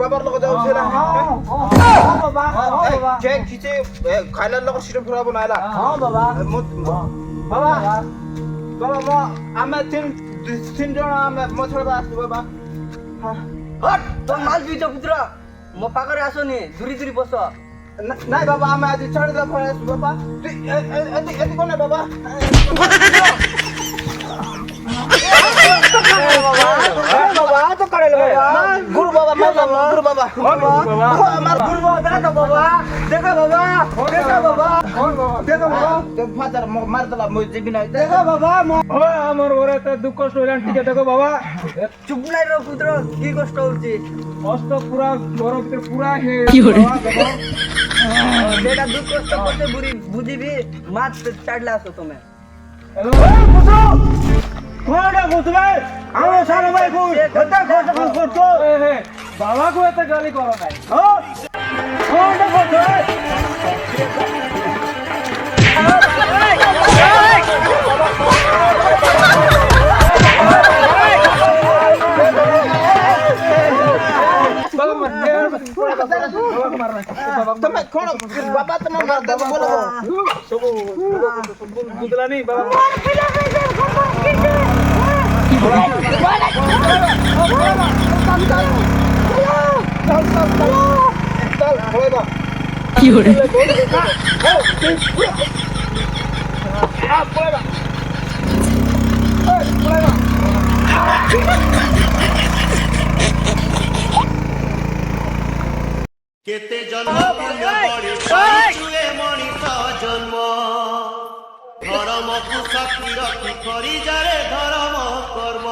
বাবার লগত যাও ছিলা বাবা চেক কিছে খাইলার লগত সিটো ফরাবো নাইলা হ্যাঁ বাবা বাবা বাবা মো আমি তিন জন আমি মছড়বা আসবো বাবা হট তোর মাল বিটো পুত্র মো পাকরে আসনি দূরি দূরি বস নাই বাবা আমি আজ ছাড় দা ফরে আসবো বাবা তুই এত কোন বাবা বাবা তো করে গুরু বাবা গুরু বাবা আমার গুরু বাবা দেখো বাবা দেখো বাবা দেখো বাবা দেখো বাবা ফাদার মার দলা মই জিবি না দেখো বাবা ওই আমার ওরে তো দুঃখ কষ্ট হইলাম ঠিক আছে দেখো বাবা চুপ নাই রে পুত্র কি কষ্ট হচ্ছে কষ্ট পুরা বড় ভিতর পুরা হে কি হরে বেটা দুঃখ কষ্ট করতে বুঝিবি মাছ চাড়লা আসো তুমি পুত্র কোনটা বুঝবে আমি সারা ভাই কই কত কষ্ট করছো বাবা কো এত গালি করো নাই কোনটা বুঝবে বাবা তোমার মার দেব বলো সব বুঝলা নি বাবা কি হরে কেতে জন্ম বড়ি মଣିষ জন্ম ধর্মকু সাক্ষী রক্ষি করি যারে ধর্ম কর্ম